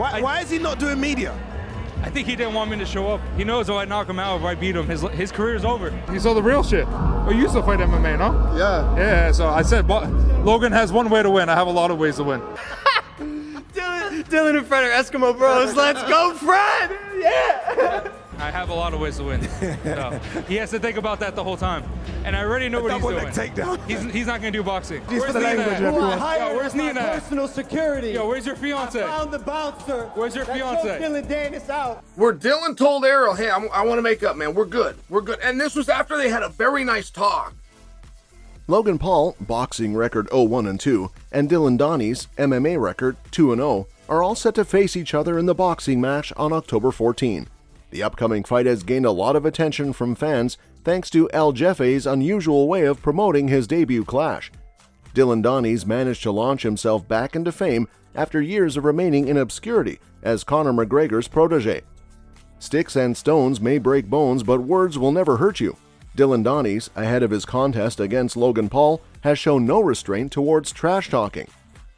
Why is he not doing media? I think he didn't want me to show up. He knows if I knock him out, if I beat him, his career's over. You saw the real shit. Oh, you used to fight MMA, no? Yeah. Yeah, so I said, Logan has one way to win. I have a lot of ways to win. Dillon and Fred are Eskimo bros. Let's go, Fred! Yeah! I have a lot of ways to win. So, he has to think about that the whole time. And I already know what he's doing. Takedown. He's not going to do boxing. Where's Nina? Yo, where's Nina? Personal security. Yo, where's your fiancée? I found the bouncer. Where's your fiancée? Dillon Danis out. Where Dillon told Errol, hey, I want to make up, man. We're good. We're good. And this was after they had a very nice talk. Logan Paul, boxing record 0-1-2, and Dillon Danis, MMA record 2-0, are all set to face each other in the boxing match on October 14. The upcoming fight has gained a lot of attention from fans thanks to El Jefe's unusual way of promoting his debut clash. Dillon Danis managed to launch himself back into fame after years of remaining in obscurity as Conor McGregor's protege. Sticks and stones may break bones, but words will never hurt you. Dillon Danis, ahead of his contest against Logan Paul, has shown no restraint towards trash-talking.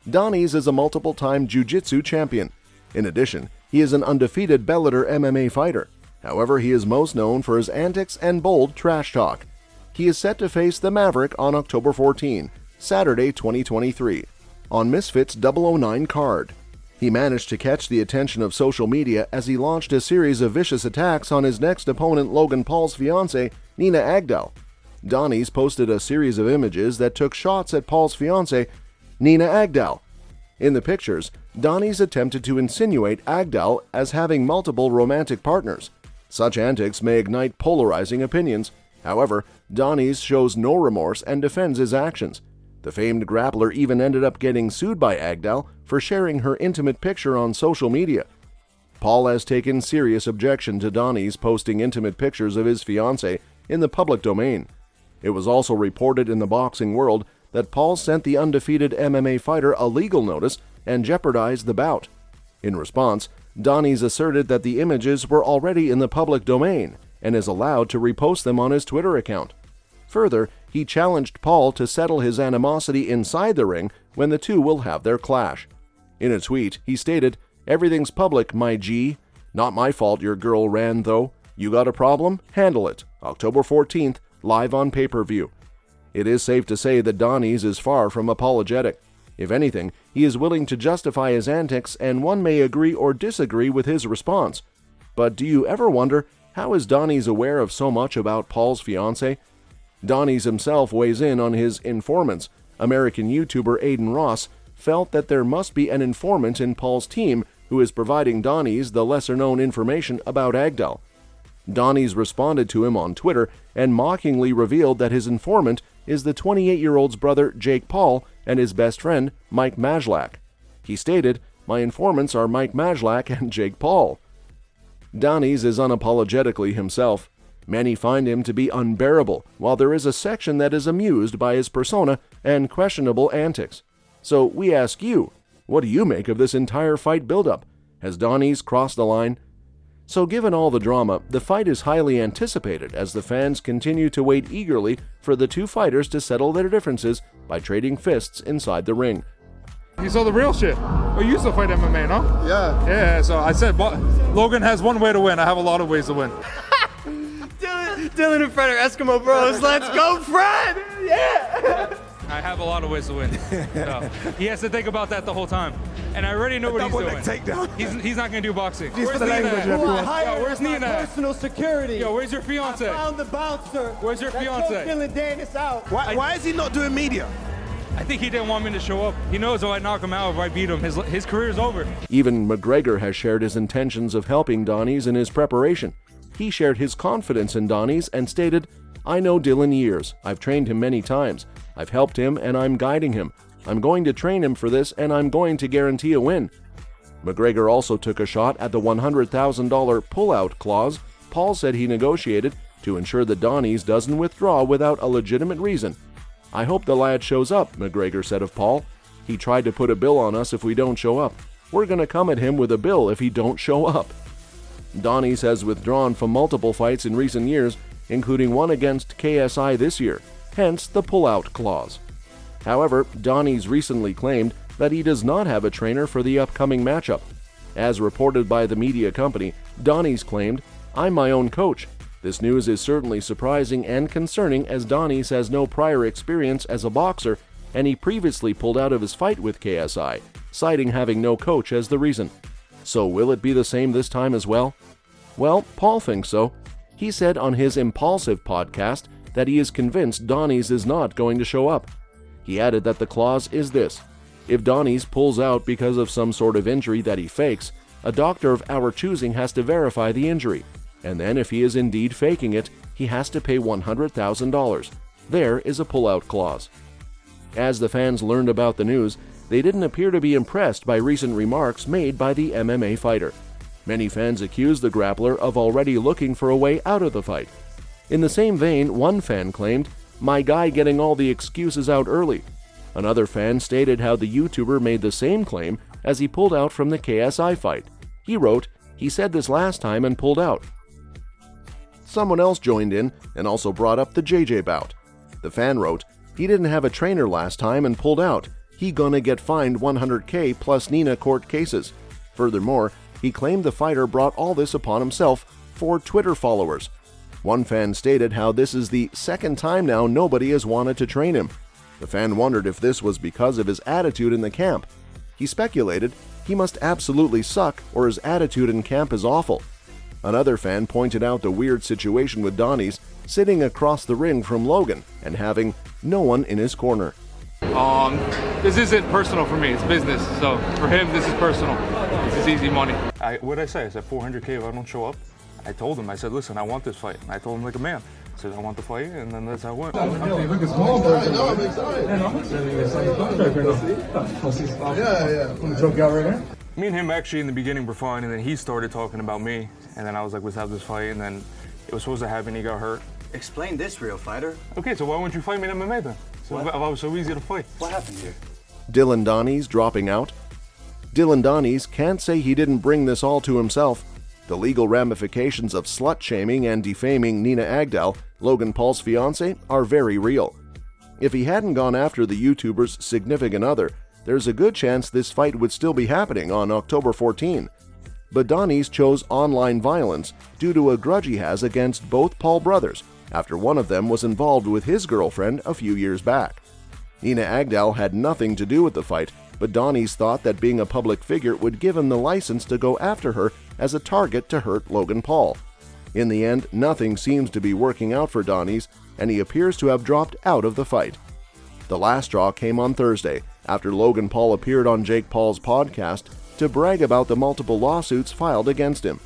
Danis is a multiple-time jiu-jitsu champion. In addition, he is an undefeated Bellator MMA fighter. However, he is most known for his antics and bold trash talk. He is set to face the Maverick on October 14, Saturday 2023, on Misfits 009 card. He managed to catch the attention of social media as he launched a series of vicious attacks on his next opponent, Logan Paul's fiancée, Nina Agdal. Danis posted a series of images that took shots at Paul's fiancée, Nina Agdal. In the pictures, Danis attempted to insinuate Agdal as having multiple romantic partners. Such antics may ignite polarizing opinions. However, Danis shows no remorse and defends his actions. The famed grappler even ended up getting sued by Agdal for sharing her intimate picture on social media. Paul has taken serious objection to Danis posting intimate pictures of his fiancée in the public domain. It was also reported in the boxing world that Paul sent the undefeated MMA fighter a legal notice and jeopardized the bout. In response, Danis asserted that the images were already in the public domain and is allowed to repost them on his Twitter account. Further, he challenged Paul to settle his animosity inside the ring when the two will have their clash. In a tweet, he stated, "Everything's public, my G. Not my fault your girl ran, though. You got a problem? Handle it. October 14th, live on pay-per-view." It is safe to say that Danis is far from apologetic. If anything, he is willing to justify his antics, and one may agree or disagree with his response. But do you ever wonder, how is Danis aware of so much about Paul's fiancée? Danis himself weighs in on his informants. American YouTuber Aiden Ross felt that there must be an informant in Paul's team who is providing Danis the lesser-known information about Agdal. Danis responded to him on Twitter and mockingly revealed that his informant is the 28-year-old's brother Jake Paul and his best friend Mike Majlak. He stated, "My informants are Mike Majlak and Jake Paul." Danis is unapologetically himself. Many find him to be unbearable, while there is a section that is amused by his persona and questionable antics. So we ask you, what do you make of this entire fight buildup? Has Danis crossed the line? So given all the drama, the fight is highly anticipated as the fans continue to wait eagerly for the two fighters to settle their differences by trading fists inside the ring. You saw the real shit. Oh, you used to fight MMA, no? Yeah. Yeah, so I said, Logan has one way to win. I have a lot of ways to win. Dillon and Fred are Eskimo bros. Let's go, Fred! Yeah! I have a lot of ways to win. So, he has to think about that the whole time. And I already know what he's doing. Takedown. He's not going to do boxing. Where's Nina? Yo, where's Nina? Personal security. Yo, where's your I fiancée? found the bouncer. Where's your fiancée? Dillon Danis out. Why is he not doing media? I think he didn't want me to show up. He knows if I knock him out, if I beat him, his career's over. Even McGregor has shared his intentions of helping Danis in his preparation. He shared his confidence in Danis and stated, "I know Dillon years. I've trained him many times. I've helped him and I'm guiding him. I'm going to train him for this and I'm going to guarantee a win." McGregor also took a shot at the $100,000 pull-out clause Paul said he negotiated to ensure that Danis doesn't withdraw without a legitimate reason. "I hope the lad shows up," McGregor said of Paul. "He tried to put a bill on us if we don't show up. We're going to come at him with a bill if he don't show up." Danis has withdrawn from multiple fights in recent years, including one against KSI this year, hence the pull-out clause. However, Danis recently claimed that he does not have a trainer for the upcoming matchup. As reported by the media company, Danis claimed, "I'm my own coach." This news is certainly surprising and concerning, as Danis has no prior experience as a boxer, and he previously pulled out of his fight with KSI, citing having no coach as the reason. So will it be the same this time as well? Well, Paul thinks so. He said on his Impulsive podcast that he is convinced Danis is not going to show up. He added that the clause is this: if Danis pulls out because of some sort of injury that he fakes, a doctor of our choosing has to verify the injury, and then if he is indeed faking it, he has to pay $100,000. There is a pullout clause. As the fans learned about the news, they didn't appear to be impressed by recent remarks made by the MMA fighter. Many fans accused the grappler of already looking for a way out of the fight. In the same vein, one fan claimed, "My guy getting all the excuses out early." Another fan stated how the YouTuber made the same claim as he pulled out from the KSI fight. He wrote, "He said this last time and pulled out." Someone else joined in and also brought up the JJ bout. The fan wrote, "He didn't have a trainer last time and pulled out. He gonna get fined $100K plus Nina court cases." Furthermore, he claimed the fighter brought all this upon himself for Twitter followers. One fan stated how this is the second time now nobody has wanted to train him. The fan wondered if this was because of his attitude in the camp. He speculated he must absolutely suck or his attitude in camp is awful. Another fan pointed out the weird situation with Danis sitting across the ring from Logan and having no one in his corner. This isn't personal for me, it's business. So for him, this is personal. This is easy money. What did I say? I said 400K if I don't show up. I told him, I said, listen, I want this fight. And I told him like a man. I said, I want the fight, and then that's how it went. Me and him actually in the beginning were fine, and then he started talking about me, and then I was like, let's have this fight, and then it was supposed to happen, he got hurt. Explain this, real fighter. Okay, so why wouldn't you fight me in MMA then? So if I was so easy to fight. What happened here? Dillon Danis dropping out. Dillon Danis can't say he didn't bring this all to himself. The legal ramifications of slut-shaming and defaming Nina Agdal, Logan Paul's fiancée, are very real. If he hadn't gone after the YouTuber's significant other, there's a good chance this fight would still be happening on October 14. But Danis chose online violence due to a grudge he has against both Paul brothers after one of them was involved with his girlfriend a few years back. Nina Agdal had nothing to do with the fight, but Danis thought that being a public figure would give him the license to go after her as a target to hurt Logan Paul. In the end, nothing seems to be working out for Danis, and he appears to have dropped out of the fight. The last straw came on Thursday, after Logan Paul appeared on Jake Paul's podcast to brag about the multiple lawsuits filed against him.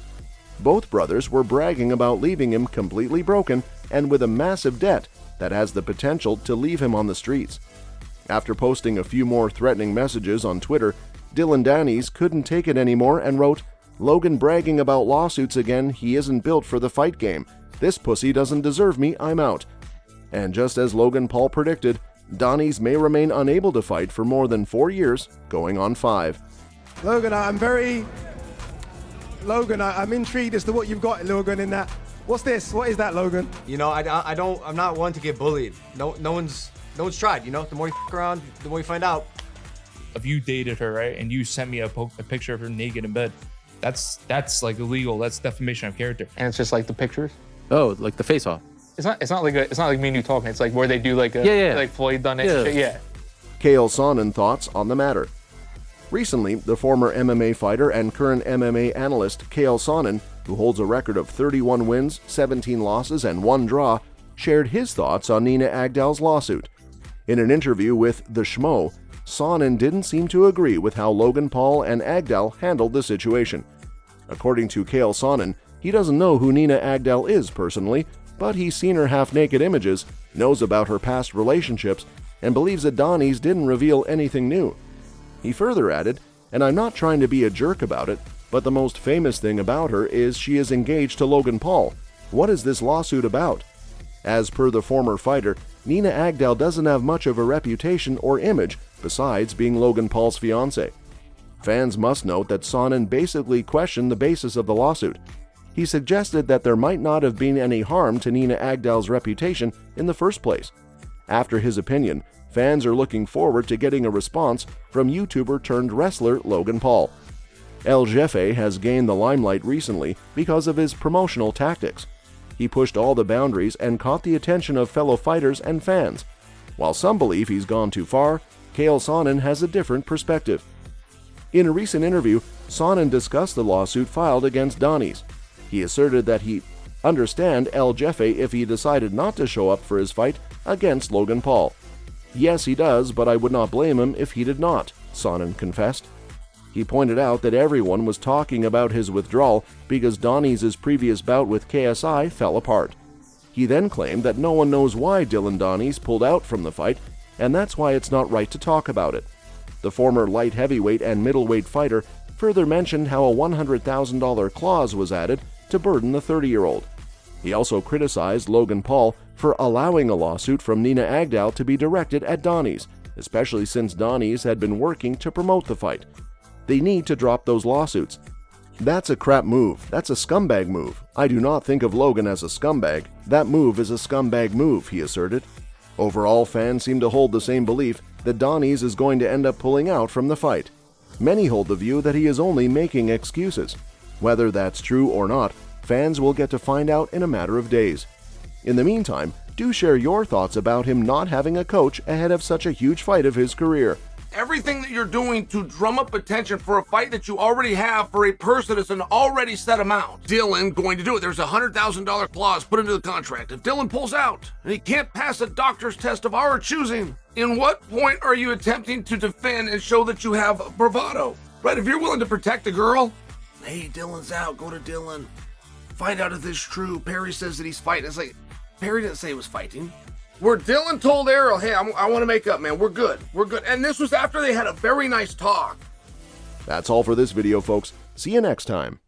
Both brothers were bragging about leaving him completely broken and with a massive debt that has the potential to leave him on the streets. After posting a few more threatening messages on Twitter, Dillon Danis couldn't take it anymore and wrote, "Logan bragging about lawsuits again, he isn't built for the fight game. This pussy doesn't deserve me, I'm out." And just as Logan Paul predicted, Danis may remain unable to fight for more than 4 years, going on 5. Logan, I'm intrigued as to what you've got, Logan, in that. What's this? What is that, Logan? You know, I'm not one to get bullied. No one's tried, you know? The more you f around, the more you find out. If you dated her, right, and you sent me a picture of her naked in bed, that's like illegal. That's defamation of character. And it's just like the pictures? Oh, like the face-off. It's not like me and you talking. It's like where they do like like Floyd done it. Yeah. Chael Sonnen thoughts on the matter. Recently, the former MMA fighter and current MMA analyst Chael Sonnen, who holds a record of 31 wins, 17 losses, and 1 draw, shared his thoughts on Nina Agdal's lawsuit. In an interview with The Schmo, Sonnen didn't seem to agree with how Logan Paul and Agdal handled the situation. According to Chael Sonnen, he doesn't know who Nina Agdal is personally, but he's seen her half-naked images, knows about her past relationships, and believes that Danis didn't reveal anything new. He further added, "And I'm not trying to be a jerk about it, but the most famous thing about her is she is engaged to Logan Paul. What is this lawsuit about?" As per the former fighter, Nina Agdal doesn't have much of a reputation or image besides being Logan Paul's fiancée. Fans must note that Sonnen basically questioned the basis of the lawsuit. He suggested that there might not have been any harm to Nina Agdal's reputation in the first place. After his opinion, fans are looking forward to getting a response from YouTuber turned wrestler Logan Paul. El Jefe has gained the limelight recently because of his promotional tactics. He pushed all the boundaries and caught the attention of fellow fighters and fans. While some believe he's gone too far, Chael Sonnen has a different perspective. In a recent interview, Sonnen discussed the lawsuit filed against Danis. He asserted that he understand El Jefe if he decided not to show up for his fight against Logan Paul. Yes, he does, but I would not blame him if he did not, Sonnen confessed. He pointed out that everyone was talking about his withdrawal because Danis' previous bout with KSI fell apart. He then claimed that no one knows why Dillon Danis pulled out from the fight, and that's why it's not right to talk about it. The former light heavyweight and middleweight fighter further mentioned how a $100,000 clause was added to burden the 30-year-old. He also criticized Logan Paul for allowing a lawsuit from Nina Agdal to be directed at Danis, especially since Danis had been working to promote the fight. They need to drop those lawsuits. That's a crap move. That's a scumbag move. I do not think of Logan as a scumbag. That move is a scumbag move, he asserted. Overall, fans seem to hold the same belief that Danis is going to end up pulling out from the fight. Many hold the view that he is only making excuses. Whether that's true or not, fans will get to find out in a matter of days. In the meantime, do share your thoughts about him not having a coach ahead of such a huge fight of his career. Everything that you're doing to drum up attention for a fight that you already have for a person that's an already set amount. Dillon going to do it. There's a $100,000 clause put into the contract. If Dillon pulls out and he can't pass a doctor's test of our choosing, in what point are you attempting to defend and show that you have bravado? Right? If you're willing to protect a girl, hey, Dillon's out. Go to Dillon. Find out if this is true. Perry says that he's fighting. It's like, Perry didn't say he was fighting. Where Dillon told Errol, hey, I want to make up, man. We're good. We're good. And this was after they had a very nice talk. That's all for this video, folks. See you next time.